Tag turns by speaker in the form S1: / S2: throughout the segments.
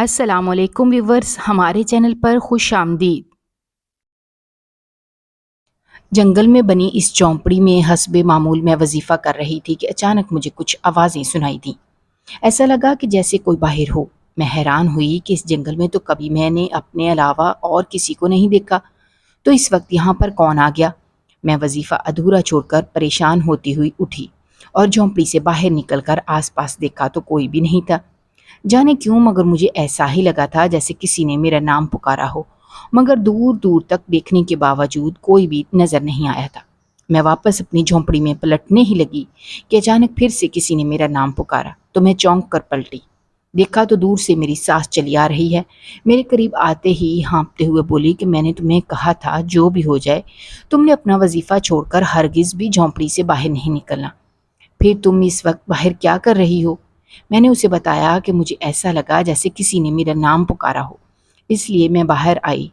S1: السلام علیکم ویورز، ہمارے چینل پر خوش آمدید۔ جنگل میں بنی اس جھونپڑی میں حسب معمول میں وظیفہ کر رہی تھی کہ اچانک مجھے کچھ آوازیں سنائی دیں۔ ایسا لگا کہ جیسے کوئی باہر ہو۔ میں حیران ہوئی کہ اس جنگل میں تو کبھی میں نے اپنے علاوہ اور کسی کو نہیں دیکھا، تو اس وقت یہاں پر کون آ گیا؟ میں وظیفہ ادھورا چھوڑ کر پریشان ہوتی ہوئی اٹھی اور جھونپڑی سے باہر نکل کر آس پاس دیکھا تو کوئی بھی نہیں تھا۔ جانے کیوں مگر مجھے ایسا ہی لگا تھا جیسے کسی نے میرا نام پکارا ہو، مگر دور دور تک دیکھنے کے باوجود کوئی بھی نظر نہیں آیا تھا۔ میں واپس اپنی جھونپڑی میں پلٹنے ہی لگی کہ اچانک پھر سے کسی نے میرا نام پکارا تو میں چونک کر پلٹی۔ دیکھا تو دور سے میری ساس چلی آ رہی ہے۔ میرے قریب آتے ہی ہانپتے ہوئے بولی کہ میں نے تمہیں کہا تھا جو بھی ہو جائے تم نے اپنا وظیفہ چھوڑ کر ہرگز بھی جھونپڑی سے باہر نہیں نکلنا۔ پھر تم اس وقت باہر کیا کر رہی ہو؟ میں نے اسے بتایا کہ مجھے ایسا لگا جیسے کسی نے میرا نام پکارا ہو، اس لیے میں باہر آئی۔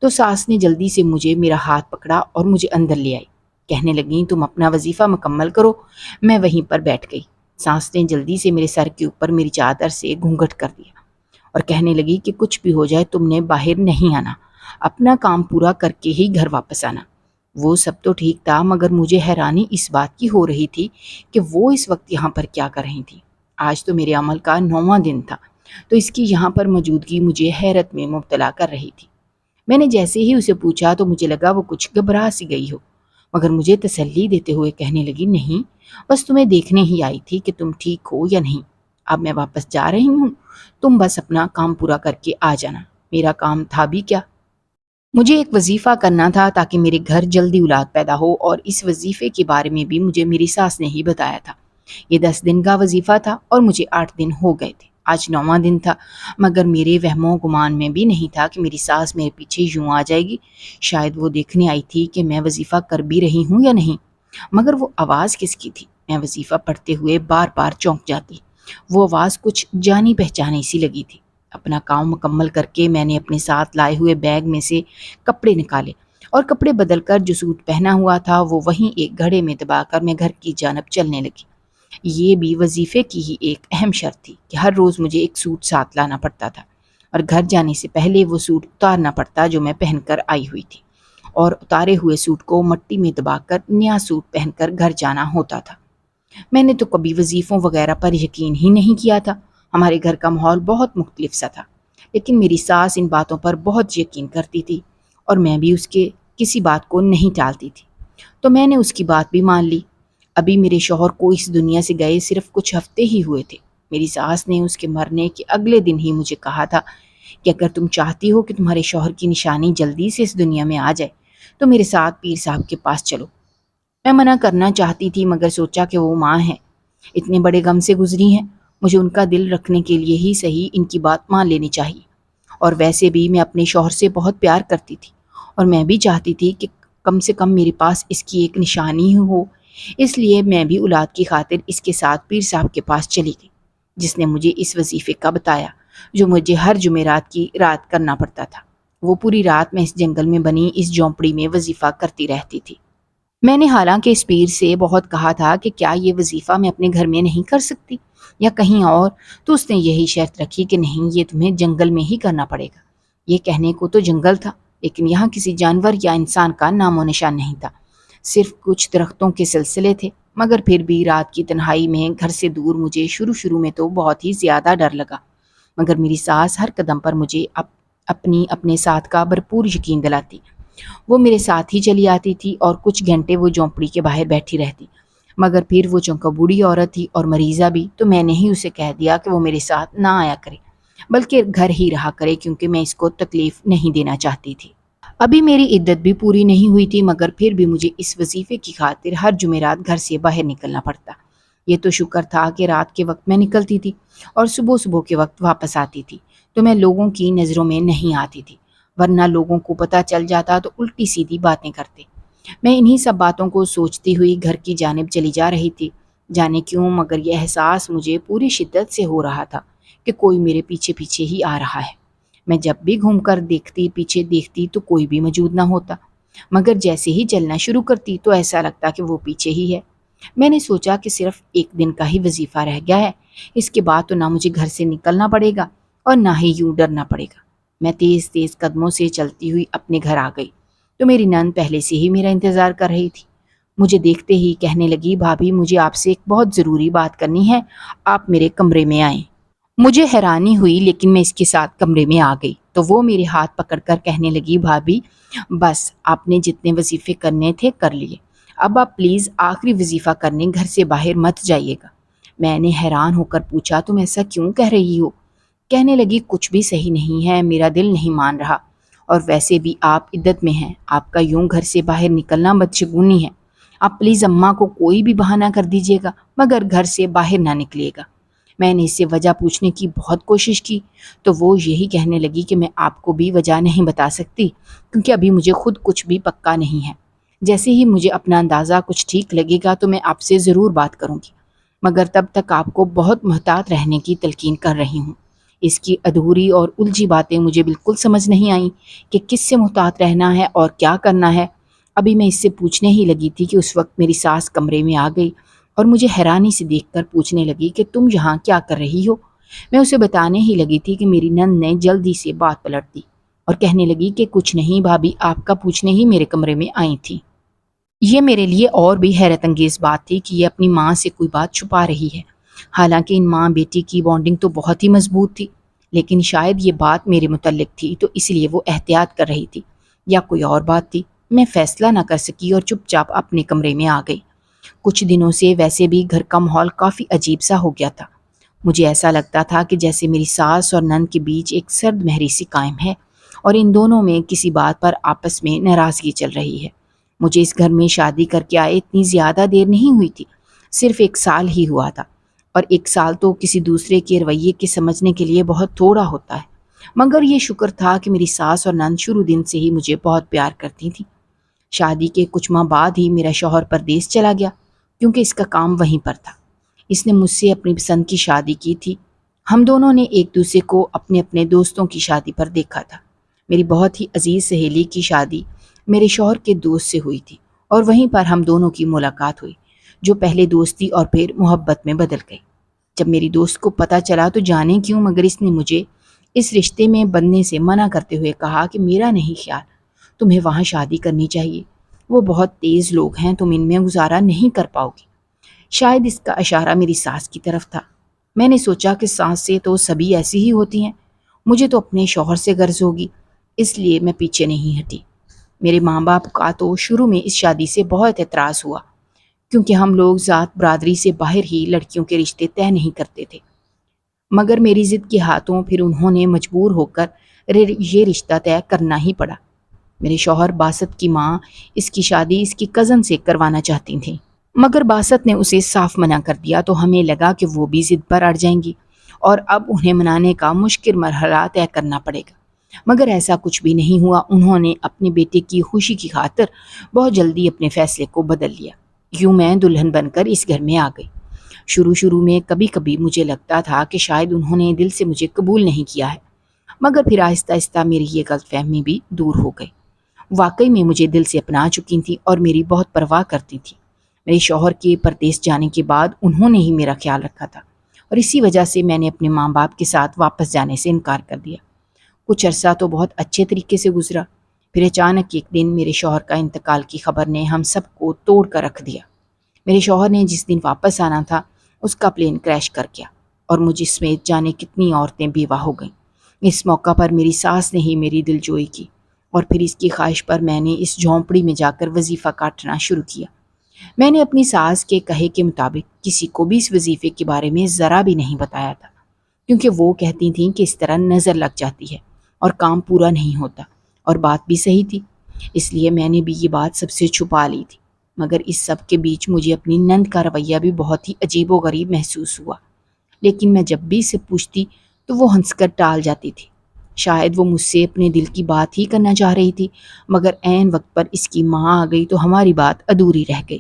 S1: تو ساس نے جلدی سے مجھے میرا ہاتھ پکڑا اور مجھے اندر لے آئی۔ کہنے لگیں تم اپنا وظیفہ مکمل کرو۔ میں وہیں پر بیٹھ گئی۔ ساس نے جلدی سے میرے سر کے اوپر میری چادر سے گھونگھٹ کر دیا اور کہنے لگی کہ کچھ بھی ہو جائے تم نے باہر نہیں آنا، اپنا کام پورا کر کے ہی گھر واپس آنا۔ وہ سب تو ٹھیک تھا مگر مجھے حیرانی اس بات کی ہو رہی تھی کہ وہ اس وقت یہاں پر کیا کر رہی تھی۔ آج تو میرے عمل کا 9واں دن تھا، تو اس کی یہاں پر موجودگی مجھے حیرت میں مبتلا کر رہی تھی۔ میں نے جیسے ہی اسے پوچھا تو مجھے لگا وہ کچھ گھبرا سی گئی ہو، مگر مجھے تسلی دیتے ہوئے کہنے لگی نہیں، بس تمہیں دیکھنے ہی آئی تھی کہ تم ٹھیک ہو یا نہیں۔ اب میں واپس جا رہی ہوں، تم بس اپنا کام پورا کر کے آ جانا۔ میرا کام تھا بھی کیا، مجھے ایک وظیفہ کرنا تھا تاکہ میرے گھر جلدی اولاد پیدا ہو، اور اس وظیفے کے بارے میں بھی مجھے میری ساس نے ہی بتایا تھا۔ یہ 10 دن کا وظیفہ تھا اور مجھے 8 دن ہو گئے تھے۔ آج 9واں دن تھا، مگر میرے وہم و گمان میں بھی نہیں تھا کہ میری ساس میرے پیچھے یوں آ جائے گی۔ شاید وہ دیکھنے آئی تھی کہ میں وظیفہ کر بھی رہی ہوں یا نہیں۔ مگر وہ آواز کس کی تھی؟ میں وظیفہ پڑھتے ہوئے بار بار چونک جاتی۔ وہ آواز کچھ جانی پہچانی سی لگی تھی۔ اپنا کام مکمل کر کے میں نے اپنے ساتھ لائے ہوئے بیگ میں سے کپڑے نکالے اور کپڑے بدل کر جو سوٹ پہنا ہوا تھا وہ وہیں ایک گھڑے میں دبا کر میں گھر کی جانب چلنے لگی۔ یہ بھی وظیفے کی ہی ایک اہم شرط تھی کہ ہر روز مجھے ایک سوٹ ساتھ لانا پڑتا تھا اور گھر جانے سے پہلے وہ سوٹ اتارنا پڑتا جو میں پہن کر آئی ہوئی تھی، اور اتارے ہوئے سوٹ کو مٹی میں دبا کر نیا سوٹ پہن کر گھر جانا ہوتا تھا۔ میں نے تو کبھی وظیفوں وغیرہ پر یقین ہی نہیں کیا تھا۔ ہمارے گھر کا ماحول بہت مختلف سا تھا، لیکن میری ساس ان باتوں پر بہت یقین کرتی تھی اور میں بھی اس کے کسی بات کو نہیں ٹالتی تھی، تو میں نے اس کی بات بھی مان لی۔ ابھی میرے شوہر کو اس دنیا سے گئے صرف کچھ ہفتے ہی ہوئے تھے۔ میری ساس نے اس کے مرنے کے اگلے دن ہی مجھے کہا تھا کہ اگر تم چاہتی ہو کہ تمہارے شوہر کی نشانی جلدی سے اس دنیا میں آ جائے تو میرے ساتھ پیر صاحب کے پاس چلو۔ میں منع کرنا چاہتی تھی مگر سوچا کہ وہ ماں ہیں، اتنے بڑے غم سے گزری ہیں، مجھے ان کا دل رکھنے کے لیے ہی صحیح ان کی بات مان لینی چاہیے۔ اور ویسے بھی میں اپنے شوہر سے بہت پیار کرتی تھی اور میں بھی چاہتی تھی کہ کم سے کم میرے پاس اس کی ایک نشانی ہو، اس لیے میں بھی اولاد کی خاطر اس کے ساتھ پیر صاحب کے پاس چلی گئی، جس نے مجھے اس وظیفے کا بتایا جو مجھے ہر جمعرات کی رات کرنا پڑتا تھا۔ وہ پوری رات میں اس جنگل میں بنی اس جھونپڑی میں وظیفہ کرتی رہتی تھی۔ میں نے حالانکہ اس پیر سے بہت کہا تھا کہ کیا یہ وظیفہ میں اپنے گھر میں نہیں کر سکتی یا کہیں اور، تو اس نے یہی شرط رکھی کہ نہیں، یہ تمہیں جنگل میں ہی کرنا پڑے گا۔ یہ کہنے کو تو جنگل تھا، لیکن یہاں کسی جانور یا انسان کا نام و نشان نہیں تھا، صرف کچھ درختوں کے سلسلے تھے۔ مگر پھر بھی رات کی تنہائی میں گھر سے دور مجھے شروع میں تو بہت ہی زیادہ ڈر لگا، مگر میری ساس ہر قدم پر مجھے اپنے ساتھ کا بھرپور یقین دلاتی۔ وہ میرے ساتھ ہی چلی آتی تھی اور کچھ گھنٹے وہ جھونپڑی کے باہر بیٹھی رہتی، مگر پھر وہ چونکہ بوڑھی عورت تھی اور مریضہ بھی، تو میں نے ہی اسے کہہ دیا کہ وہ میرے ساتھ نہ آیا کرے بلکہ گھر ہی رہا کرے، کیونکہ میں اس کو تکلیف نہیں دینا چاہتی تھی۔ ابھی میری عدت بھی پوری نہیں ہوئی تھی، مگر پھر بھی مجھے اس وظیفے کی خاطر ہر جمعرات گھر سے باہر نکلنا پڑتا۔ یہ تو شکر تھا کہ رات کے وقت میں نکلتی تھی اور صبح کے وقت واپس آتی تھی، تو میں لوگوں کی نظروں میں نہیں آتی تھی، ورنہ لوگوں کو پتہ چل جاتا تو الٹی سیدھی باتیں کرتے۔ میں انہی سب باتوں کو سوچتی ہوئی گھر کی جانب چلی جا رہی تھی۔ جانے کیوں مگر یہ احساس مجھے پوری شدت سے ہو رہا تھا کہ کوئی میرے پیچھے پیچھے ہی آ رہا ہے۔ میں جب بھی گھوم کر پیچھے دیکھتی تو کوئی بھی موجود نہ ہوتا، مگر جیسے ہی چلنا شروع کرتی تو ایسا لگتا کہ وہ پیچھے ہی ہے۔ میں نے سوچا کہ صرف 1 دن کا ہی وظیفہ رہ گیا ہے، اس کے بعد تو نہ مجھے گھر سے نکلنا پڑے گا اور نہ ہی یوں ڈرنا پڑے گا۔ میں تیز تیز قدموں سے چلتی ہوئی اپنے گھر آ گئی تو میری نند پہلے سے ہی میرا انتظار کر رہی تھی۔ مجھے دیکھتے ہی کہنے لگی، بھابھی مجھے آپ سے ایک بہت ضروری بات کرنی ہے، آپ میرے کمرے میں آئیں۔ مجھے حیرانی ہوئی لیکن میں اس کے ساتھ کمرے میں آ گئی تو وہ میرے ہاتھ پکڑ کر کہنے لگی، بھابھی بس آپ نے جتنے وظیفے کرنے تھے کر لیے، اب آپ پلیز آخری وظیفہ کرنے گھر سے باہر مت جائیے گا۔ میں نے حیران ہو کر پوچھا، تم ایسا کیوں کہہ رہی ہو؟ کہنے لگی، کچھ بھی صحیح نہیں ہے، میرا دل نہیں مان رہا، اور ویسے بھی آپ عدت میں ہیں، آپ کا یوں گھر سے باہر نکلنا بدشگونی ہے۔ آپ پلیز اماں کو کوئی بھی بہانہ کر دیجیے گا مگر گھر سے باہر نہ نکلیے گا۔ میں نے اس سے وجہ پوچھنے کی بہت کوشش کی تو وہ یہی کہنے لگی کہ میں آپ کو بھی وجہ نہیں بتا سکتی کیونکہ ابھی مجھے خود کچھ بھی پکا نہیں ہے۔ جیسے ہی مجھے اپنا اندازہ کچھ ٹھیک لگے گا تو میں آپ سے ضرور بات کروں گی، مگر تب تک آپ کو بہت محتاط رہنے کی تلقین کر رہی ہوں۔ اس کی ادھوری اور الجھی باتیں مجھے بالکل سمجھ نہیں آئیں کہ کس سے محتاط رہنا ہے اور کیا کرنا ہے۔ ابھی میں اس سے پوچھنے ہی لگی تھی کہ اس وقت میری ساس کمرے میں آ گئی اور مجھے حیرانی سے دیکھ کر پوچھنے لگی کہ تم یہاں کیا کر رہی ہو؟ میں اسے بتانے ہی لگی تھی کہ میری نند نے جلدی سے بات پلٹ دی اور کہنے لگی کہ کچھ نہیں بھابھی، آپ کا پوچھنے ہی میرے کمرے میں آئی تھی۔ یہ میرے لیے اور بھی حیرت انگیز بات تھی کہ یہ اپنی ماں سے کوئی بات چھپا رہی ہے، حالانکہ ان ماں بیٹی کی بانڈنگ تو بہت ہی مضبوط تھی، لیکن شاید یہ بات میرے متعلق تھی تو اس لیے وہ احتیاط کر رہی تھی، یا کوئی اور بات تھی۔ میں فیصلہ نہ کر سکی اور چپ چاپ اپنے کمرے میں آ گئی۔ کچھ دنوں سے ویسے بھی گھر کا ماحول کافی عجیب سا ہو گیا تھا۔ مجھے ایسا لگتا تھا کہ جیسے میری ساس اور نند کے بیچ ایک سرد مہری سی قائم ہے اور ان دونوں میں کسی بات پر آپس میں ناراضگی چل رہی ہے۔ مجھے اس گھر میں شادی کر کے آئے اتنی زیادہ دیر نہیں ہوئی تھی، صرف 1 سال ہی ہوا تھا، اور 1 سال تو کسی دوسرے کے رویے کے سمجھنے کے لیے بہت تھوڑا ہوتا ہے۔ مگر یہ شکر تھا کہ میری ساس اور نند شروع دن سے ہی مجھے بہت پیار کرتی تھیں۔ شادی کے کچھ ماہ بعد ہی میرا شوہر پردیس چلا گیا کیونکہ اس کا کام وہیں پر تھا۔ اس نے مجھ سے اپنی پسند کی شادی کی تھی۔ ہم دونوں نے ایک دوسرے کو اپنے اپنے دوستوں کی شادی پر دیکھا تھا۔ میری بہت ہی عزیز سہیلی کی شادی میرے شوہر کے دوست سے ہوئی تھی اور وہیں پر ہم دونوں کی ملاقات ہوئی، جو پہلے دوستی اور پھر محبت میں بدل گئی۔ جب میری دوست کو پتہ چلا تو جانے کیوں مگر اس نے مجھے اس رشتے میں بندھنے سے منع کرتے ہوئے کہا کہ میرا نہیں خیال، تمہیں وہاں شادی کرنی چاہیے، وہ بہت تیز لوگ ہیں، تم ان میں گزارا نہیں کر پاؤ گی۔ شاید اس کا اشارہ میری ساس کی طرف تھا۔ میں نے سوچا کہ ساس سے تو سبھی ایسی ہی ہوتی ہیں، مجھے تو اپنے شوہر سے غرض ہوگی، اس لیے میں پیچھے نہیں ہٹی۔ میرے ماں باپ کا تو شروع میں اس شادی سے بہت اعتراض ہوا کیونکہ ہم لوگ ذات برادری سے باہر ہی لڑکیوں کے رشتے طے نہیں کرتے تھے، مگر میری ضد کے ہاتھوں پھر انہوں نے مجبور ہو کر یہ رشتہ طے کرنا ہی پڑا۔ میرے شوہر باسط کی ماں اس کی شادی اس کی کزن سے کروانا چاہتی تھیں، مگر باسط نے اسے صاف منع کر دیا تو ہمیں لگا کہ وہ بھی ضد پر اڑ جائیں گی اور اب انہیں منانے کا مشکل مرحلہ طے کرنا پڑے گا، مگر ایسا کچھ بھی نہیں ہوا۔ انہوں نے اپنے بیٹے کی خوشی کی خاطر بہت جلدی اپنے فیصلے کو بدل لیا۔ یوں میں دلہن بن کر اس گھر میں آ گئی۔ شروع میں کبھی کبھی مجھے لگتا تھا کہ شاید انہوں نے دل سے مجھے قبول نہیں کیا ہے، مگر پھر آہستہ آہستہ میری یہ غلط فہمی بھی دور ہو گئی۔ واقعی میں مجھے دل سے اپنا چکی تھیں اور میری بہت پرواہ کرتی تھیں۔ میرے شوہر کے پردیس جانے کے بعد انہوں نے ہی میرا خیال رکھا تھا اور اسی وجہ سے میں نے اپنے ماں باپ کے ساتھ واپس جانے سے انکار کر دیا۔ کچھ عرصہ تو بہت اچھے طریقے سے گزرا، پھر اچانک ایک دن میرے شوہر کا انتقال کی خبر نے ہم سب کو توڑ کر رکھ دیا۔ میرے شوہر نے جس دن واپس آنا تھا اس کا پلین کریش کر گیا اور مجھ سمیت جانے کتنی عورتیں بیوہ ہو گئیں۔ اس موقع پر میری ساس نے ہی میری دلجوئی کی اور پھر اس کی خواہش پر میں نے اس جھونپڑی میں جا کر وظیفہ کاٹنا شروع کیا۔ میں نے اپنی ساس کے کہے کے مطابق کسی کو بھی اس وظیفے کے بارے میں ذرا بھی نہیں بتایا تھا، کیونکہ وہ کہتی تھیں کہ اس طرح نظر لگ جاتی ہے اور کام پورا نہیں ہوتا، اور بات بھی صحیح تھی، اس لیے میں نے بھی یہ بات سب سے چھپا لی تھی۔ مگر اس سب کے بیچ مجھے اپنی نند کا رویہ بھی بہت ہی عجیب و غریب محسوس ہوا، لیکن میں جب بھی اسے پوچھتی تو وہ ہنس کر ٹال جاتی تھی۔ شاید وہ مجھ سے اپنے دل کی بات ہی کرنا چاہ رہی تھی، مگر عین وقت پر اس کی ماں آ گئی تو ہماری بات ادھوری رہ گئی۔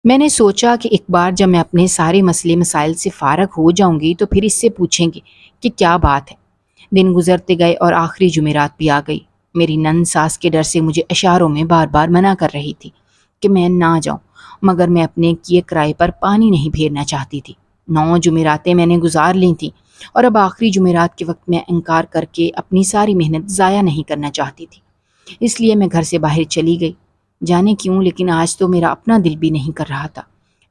S1: میں نے سوچا کہ ایک بار جب میں اپنے سارے مسئلے مسائل سے فارغ ہو جاؤں گی تو پھر اس سے پوچھیں گے کہ کیا بات ہے۔ دن گزرتے گئے اور آخری جمعرات بھی آ گئی۔ میری نند ساس کے ڈر سے مجھے اشاروں میں بار بار منع کر رہی تھی کہ میں نہ جاؤں، مگر میں اپنے کیے کرائے پر پانی نہیں پھیرنا چاہتی تھی۔ 9 جمعراتیں میں نے گزار لی تھیں، اور اب آخری جمعرات کے وقت میں انکار کر کے اپنی ساری محنت ضائع نہیں کرنا چاہتی تھی، اس لیے میں گھر سے باہر چلی گئی۔ جانے کیوں، لیکن آج تو میرا اپنا دل بھی نہیں کر رہا تھا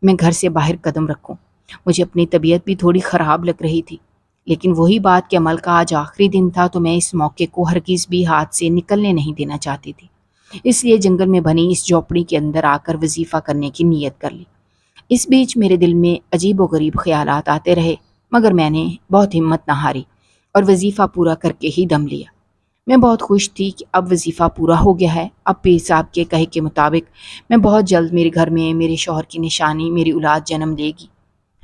S1: میں گھر سے باہر قدم رکھوں۔ مجھے اپنی طبیعت بھی تھوڑی خراب لگ رہی تھی، لیکن وہی بات کہ عمل کا آج آخری دن تھا تو میں اس موقع کو ہرگز بھی ہاتھ سے نکلنے نہیں دینا چاہتی تھی۔ اس لیے جنگل میں بنی اس جھونپڑی کے اندر آ کر وظیفہ کرنے کی نیت کر لی۔ اس بیچ میرے دل میں عجیب و غریب خیالات آتے رہے، مگر میں نے بہت ہمت نہ ہاری اور وظیفہ پورا کر کے ہی دم لیا۔ میں بہت خوش تھی کہ اب وظیفہ پورا ہو گیا ہے۔ اب پیر صاحب کے کہے کے مطابق میں بہت جلد میرے گھر میں میرے شوہر کی نشانی میری اولاد جنم لے گی۔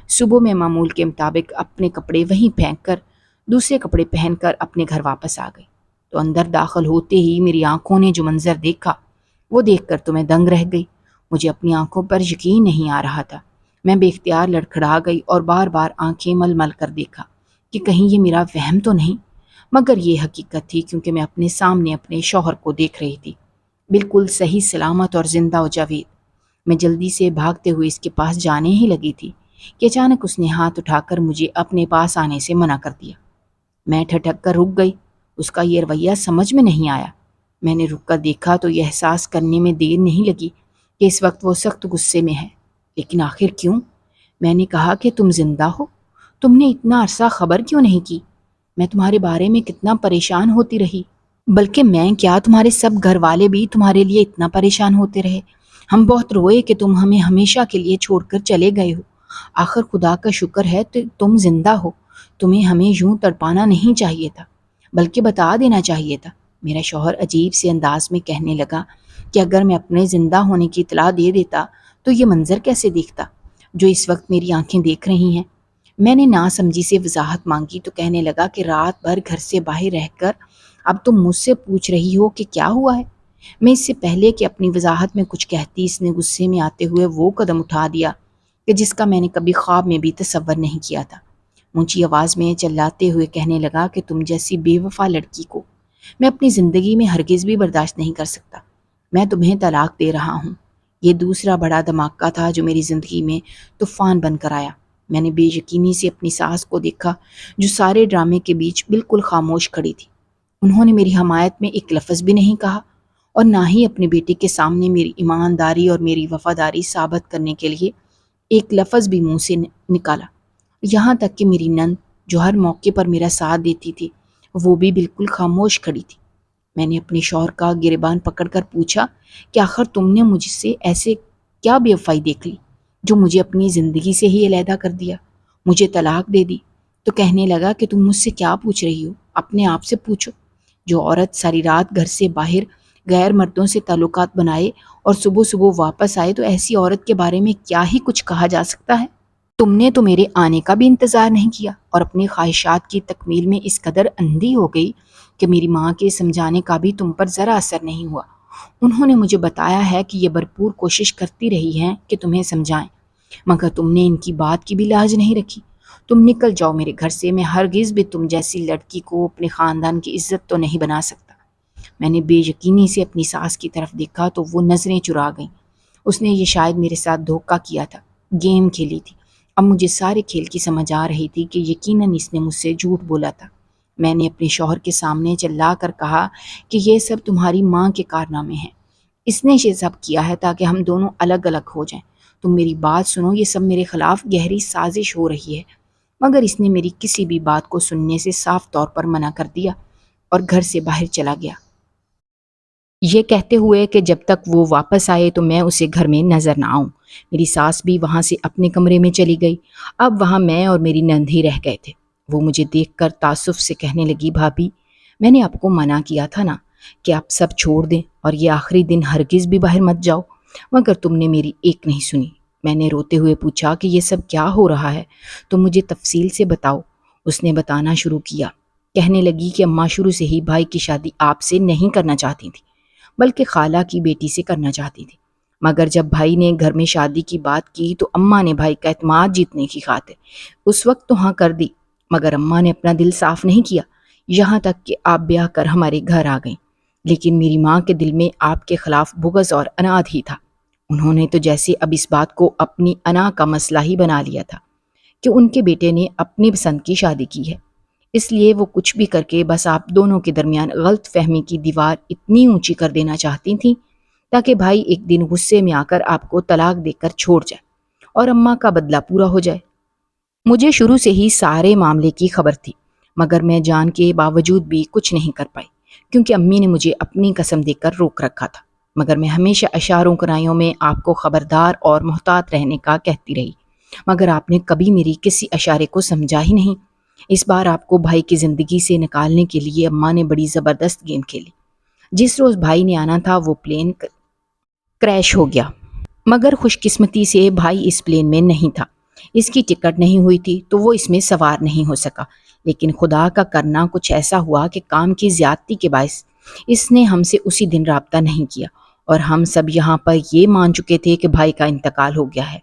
S1: صبح میں معمول کے مطابق اپنے کپڑے وہیں پھینک کر دوسرے کپڑے پہن کر اپنے گھر واپس آ گئی تو اندر داخل ہوتے ہی میری آنکھوں نے جو منظر دیکھا وہ دیکھ کر تو میں دنگ رہ گئی۔ مجھے اپنی آنکھوں پر یقین نہیں آ رہا تھا۔ میں بے اختیار لڑکھڑا گئی اور بار بار آنکھیں مل مل کر دیکھا کہ کہیں یہ میرا وہم تو نہیں، مگر یہ حقیقت تھی، کیونکہ میں اپنے سامنے اپنے شوہر کو دیکھ رہی تھی، بالکل صحیح سلامت اور زندہ و جاوید۔ میں جلدی سے بھاگتے ہوئے اس کے پاس جانے ہی لگی تھی کہ اچانک اس نے ہاتھ اٹھا کر مجھے اپنے پاس آنے سے منع کر دیا۔ میں ٹھٹک کر رک گئی۔ اس کا یہ رویہ سمجھ میں نہیں آیا۔ میں نے رک کر دیکھا تو یہ احساس کرنے میں دیر نہیں لگی کہ اس وقت وہ سخت غصے میں ہے۔ لیکن آخر کیوں؟ میں نے کہا کہ تم زندہ ہو، تم نے اتنا عرصہ خبر کیوں نہیں کی؟ میں تمہارے بارے میں کتنا پریشان ہوتی رہی، بلکہ میں کیا تمہارے سب گھر والے بھی تمہارے لیے اتنا پریشان ہوتے رہے۔ ہم بہت روئے کہ تم ہمیں ہمیشہ کے لیے چھوڑ کر چلے گئے ہو۔ آخر خدا کا شکر ہے کہ تم زندہ ہو۔ تمہیں ہمیں یوں تڑپانا نہیں چاہیے تھا، بلکہ بتا دینا چاہیے تھا۔ میرا شوہر عجیب سے انداز میں کہنے لگا کہ اگر میں اپنے زندہ ہونے کی اطلاع دے دیتا تو یہ منظر کیسے دیکھتا جو اس وقت میری آنکھیں دیکھ رہی ہیں۔ میں نے ناسمجھی سے وضاحت مانگی تو کہنے لگا کہ رات بھر گھر سے باہر رہ کر اب تم مجھ سے پوچھ رہی ہو کہ کیا ہوا ہے۔ میں اس سے پہلے کہ اپنی وضاحت میں کچھ کہتی، اس نے غصے میں آتے ہوئے وہ قدم اٹھا دیا کہ جس کا میں نے کبھی خواب میں بھی تصور نہیں کیا تھا۔ اونچی آواز میں چلاتے ہوئے کہنے لگا کہ تم جیسی بے وفا لڑکی کو میں اپنی زندگی میں ہرگز بھی برداشت نہیں کر سکتا۔ میں تمہیں طلاق دے رہا ہوں۔ یہ دوسرا بڑا دھماکہ تھا جو میری زندگی میں طوفان بن کر آیا۔ میں نے بے یقینی سے اپنی ساس کو دیکھا جو سارے ڈرامے کے بیچ بالکل خاموش کھڑی تھی۔ انہوں نے میری حمایت میں ایک لفظ بھی نہیں کہا اور نہ ہی اپنے بیٹے کے سامنے میری ایمانداری اور میری وفاداری ثابت کرنے کے لیے ایک لفظ بھی منہ سے نکالا۔ یہاں تک کہ میری نند جو ہر موقع پر میرا ساتھ دیتی تھی وہ بھی بالکل خاموش کھڑی تھی۔ میں نے اپنے شوہر کا گریبان پکڑ کر پوچھا کہ آخر تم نے مجھ سے ایسے کیا بے وفائی دیکھ لی جو مجھے اپنی زندگی سے ہی علیحدہ کر دیا، مجھے طلاق دے دی؟ تو کہنے لگا کہ تم مجھ سے کیا پوچھ رہی ہو، اپنے آپ سے پوچھو۔ جو عورت ساری رات گھر سے باہر غیر مردوں سے تعلقات بنائے اور صبح صبح واپس آئے تو ایسی عورت کے بارے میں کیا ہی کچھ کہا جا سکتا ہے؟ تم نے تو میرے آنے کا بھی انتظار نہیں کیا اور اپنی خواہشات کی تکمیل میں اس قدر اندھی ہو گئی کہ میری ماں کے سمجھانے کا بھی تم پر ذرا اثر نہیں ہوا۔ انہوں نے مجھے بتایا ہے کہ یہ بھرپور کوشش کرتی رہی ہیں کہ تمہیں سمجھائیں، مگر تم نے ان کی بات کی بھی لاج نہیں رکھی۔ تم نکل جاؤ میرے گھر سے، میں ہرگز بھی تم جیسی لڑکی کو اپنے خاندان کی عزت تو نہیں بنا سکتا۔ میں نے بے یقینی سے اپنی ساس کی طرف دیکھا تو وہ نظریں چرا گئیں۔ اس نے یہ شاید میرے ساتھ دھوکہ کیا تھا، گیم کھیلی تھی۔ اب مجھے سارے کھیل کی سمجھ آ رہی تھی کہ یقیناً اس نے مجھ سے جھوٹ بولا تھا۔ میں نے اپنے شوہر کے سامنے چلا کر کہا کہ یہ سب تمہاری ماں کے کارنامے ہیں، اس نے یہ سب کیا ہے تاکہ ہم دونوں الگ الگ ہو جائیں۔ تم میری بات سنو، یہ سب میرے خلاف گہری سازش ہو رہی ہے۔ مگر اس نے میری کسی بھی بات کو سننے سے صاف طور پر منع کر دیا اور گھر سے باہر چلا گیا، یہ کہتے ہوئے کہ جب تک وہ واپس آئے تو میں اسے گھر میں نظر نہ آؤں۔ میری ساس بھی وہاں سے اپنے کمرے میں چلی گئی۔ اب وہاں میں اور میری نند ہی رہ گئے تھے۔ وہ مجھے دیکھ کر تعصب سے کہنے لگی، بھابھی میں نے آپ کو منع کیا تھا نا کہ آپ سب چھوڑ دیں اور یہ آخری دن ہرگز بھی باہر مت جاؤ، مگر تم نے میری ایک نہیں سنی۔ میں نے روتے ہوئے پوچھا کہ یہ سب کیا ہو رہا ہے، تو مجھے تفصیل سے بتاؤ۔ اس نے بتانا شروع کیا، کہنے لگی کہ اماں شروع سے ہی بھائی کی شادی آپ سے نہیں کرنا چاہتی تھی، بلکہ خالہ کی بیٹی سے کرنا چاہتی تھی، مگر جب بھائی نے گھر میں شادی کی بات کی تو اماں نے بھائی کا اعتماد جیتنے کی خاطر اس وقت تو ہاں کر دی، مگر اماں نے اپنا دل صاف نہیں کیا، یہاں تک کہ آپ بیاہ کر ہمارے گھر آ گئیں۔ لیکن میری ماں کے دل میں آپ کے خلاف بغض اور اناد ہی تھا۔ انہوں نے تو جیسے اب اس بات کو اپنی انا کا مسئلہ ہی بنا لیا تھا کہ ان کے بیٹے نے اپنی پسند کی شادی کی ہے، اس لیے وہ کچھ بھی کر کے بس آپ دونوں کے درمیان غلط فہمی کی دیوار اتنی اونچی کر دینا چاہتی تھیں تاکہ بھائی ایک دن غصے میں آ کر آپ کو طلاق دے کر چھوڑ جائے اور اماں کا بدلہ پورا ہو جائے۔ مجھے شروع سے ہی سارے معاملے کی خبر تھی، مگر میں جان کے باوجود بھی کچھ نہیں کر پائی کیونکہ امی نے مجھے اپنی قسم دے کر روک رکھا تھا، مگر میں ہمیشہ اشاروں کنایوں میں آپ کو خبردار اور محتاط رہنے کا کہتی رہی، مگر آپ نے کبھی میری کسی اشارے کو سمجھا ہی نہیں۔ اس بار آپ کو بھائی کی زندگی سے نکالنے کے لیے اماں نے بڑی زبردست گیم کھیلی۔ جس روز بھائی نے آنا تھا وہ پلین کریش ہو گیا، مگر خوش قسمتی سے بھائی اس پلین میں نہیں تھا، اس کی ٹکٹ نہیں ہوئی تھی تو وہ اس میں سوار نہیں ہو سکا، لیکن خدا کا کرنا کچھ ایسا ہوا کہ کام کی زیادتی کے باعث اس نے ہم سے اسی دن رابطہ نہیں کیا اور ہم سب یہاں پر یہ مان چکے تھے کہ بھائی کا انتقال ہو گیا ہے۔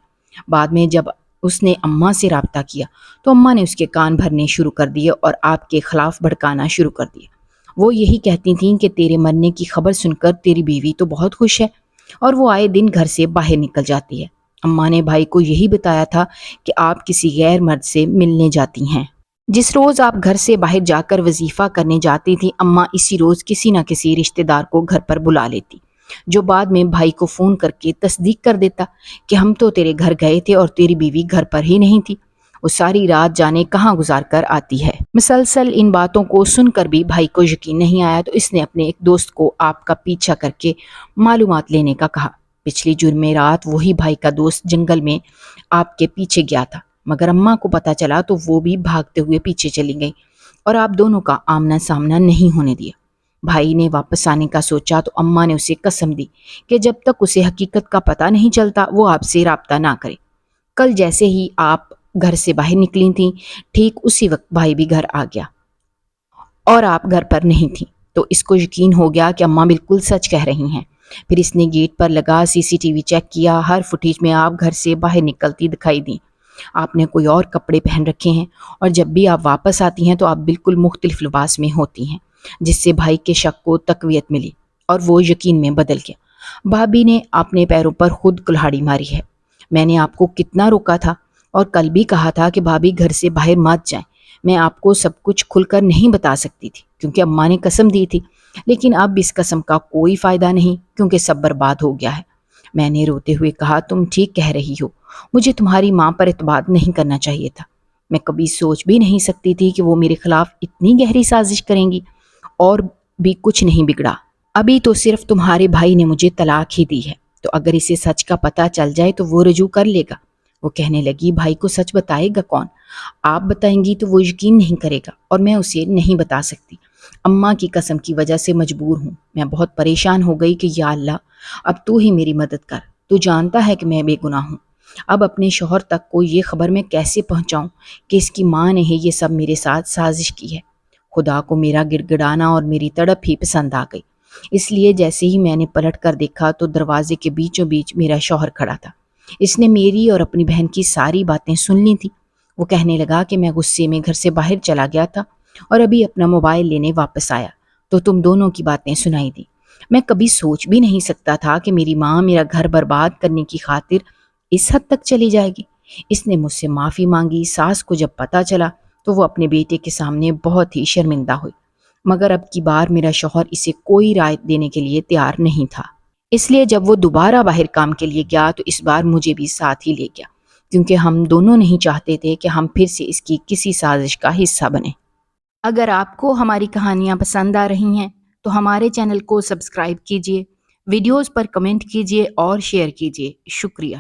S1: بعد میں جب اس نے اماں سے رابطہ کیا تو اماں نے اس کے کان بھرنے شروع کر دیے اور آپ کے خلاف بھڑکانا شروع کر دیا۔ وہ یہی کہتی تھیں کہ تیرے مرنے کی خبر سن کر تیری بیوی تو بہت خوش ہے اور وہ آئے دن گھر سے باہر نکل جاتی ہے۔ اماں نے بھائی کو یہی بتایا تھا کہ آپ کسی غیر مرد سے ملنے جاتی ہیں۔ جس روز آپ گھر سے باہر جا کر وظیفہ کرنے جاتی تھی، اماں اسی روز کسی نہ کسی رشتہ دار کو گھر پر بلا لیتی، جو بعد میں بھائی کو فون کر کے تصدیق کر دیتا کہ ہم تو تیرے گھر گئے تھے اور تیری بیوی گھر پر ہی نہیں تھی، وہ ساری رات جانے کہاں گزار کر آتی ہے۔ مسلسل ان باتوں کو سن کر بھی بھائی کو یقین نہیں آیا تو اس نے اپنے ایک دوست کو آپ کا پیچھا کر کے معلومات لینے کا کہا۔ پچھلی جمعے رات وہی بھائی کا دوست جنگل میں آپ کے پیچھے گیا تھا، مگر اماں کو پتا چلا تو وہ بھی بھاگتے ہوئے پیچھے چلی گئی اور آپ دونوں کا آمنا سامنا نہیں ہونے دیا۔ بھائی نے واپس آنے کا سوچا تو اماں نے اسے قسم دی کہ جب تک اسے حقیقت کا پتہ نہیں چلتا وہ آپ سے رابطہ نہ کرے۔ کل جیسے ہی آپ گھر سے باہر نکلی تھیں، ٹھیک اسی وقت بھائی بھی گھر آ گیا اور آپ گھر پر نہیں تھیں، تو اس کو یقین ہو گیا کہ اماں بالکل سچ کہہ رہی ہیں۔ پھر اس نے گیٹ پر لگا CCTV چیک کیا، ہر فوٹیج میں آپ گھر سے باہر نکلتی دکھائی دیں۔ آپ نے کوئی اور کپڑے پہن رکھے ہیں اور جب بھی آپ واپس آتی ہیں تو آپ بالکل مختلف لباس میں ہوتی ہیں، جس سے بھائی کے شک کو تقویت ملی اور وہ یقین میں بدل گیا۔ بھابی نے اپنے پیروں پر خود کلہاڑی ماری ہے۔ میں نے آپ کو کتنا روکا تھا اور کل بھی کہا تھا کہ بھابی گھر سے باہر مت جائیں۔ میں آپ کو سب کچھ کھل کر نہیں بتا سکتی تھی کیونکہ اماں نے قسم دی تھی، لیکن اب اس قسم کا کوئی فائدہ نہیں کیونکہ سب برباد ہو گیا ہے۔ میں نے روتے ہوئے کہا، تم ٹھیک کہہ رہی ہو، مجھے تمہاری ماں پر اعتماد نہیں کرنا چاہیے تھا۔ میں کبھی سوچ بھی نہیں سکتی تھی کہ وہ میرے خلاف اتنی گہری سازش کریں گی، اور بھی کچھ نہیں بگڑا۔ ابھی تو صرف تمہارے بھائی نے مجھے طلاق ہی دی ہے، تو اگر اسے سچ کا پتہ چل جائے تو وہ رجوع کر لے گا۔ وہ کہنے لگی، بھائی کو سچ بتائے گا کون؟ آپ بتائیں گی تو وہ یقین نہیں کرے گا اور میں اسے نہیں بتا سکتی۔ اماں کی قسم کی وجہ سے مجبور ہوں۔ میں بہت پریشان ہو گئی کہ یا اللہ، اب تو ہی میری مدد کر، تو جانتا ہے کہ میں بے گناہ ہوں۔ اب اپنے شوہر تک کو یہ خبر میں کیسے پہنچاؤں کہ اس کی ماں نے ہی یہ سب میرے ساتھ سازش کی ہے؟ خدا کو میرا گڑ گڑانا اور میری تڑپ ہی پسند آ گئی، اس لیے جیسے ہی میں نے پلٹ کر دیکھا تو دروازے کے بیچوں بیچ میرا شوہر کھڑا تھا۔ اس نے میری اور اپنی بہن کی ساری باتیں سن لی تھی۔ وہ کہنے لگا کہ میں غصے میں گھر سے باہر چلا گیا تھا اور ابھی اپنا موبائل لینے واپس آیا تو تم دونوں کی باتیں سنائی دی۔ میں کبھی سوچ بھی نہیں سکتا تھا کہ میری ماں میرا گھر برباد کرنے کی خاطر اس حد تک چلی جائے گی۔ اس نے مجھ سے معافی مانگی۔ ساس کو جب پتہ چلا تو وہ اپنے بیٹے کے سامنے بہت ہی شرمندہ ہوئی، مگر اب کی بار میرا شوہر اسے کوئی رعایت دینے کے لیے تیار نہیں تھا، اس لیے جب وہ دوبارہ باہر کام کے لیے گیا تو اس بار مجھے بھی ساتھ ہی لے گیا، کیونکہ ہم دونوں نہیں چاہتے تھے کہ ہم پھر سے اس کی کسی سازش کا حصہ بنیں۔ اگر آپ کو ہماری کہانیاں پسند آ رہی ہیں تو ہمارے چینل کو سبسکرائب کیجیے، ویڈیوز پر کمنٹ کیجیے اور شیئر کیجیے۔ شکریہ۔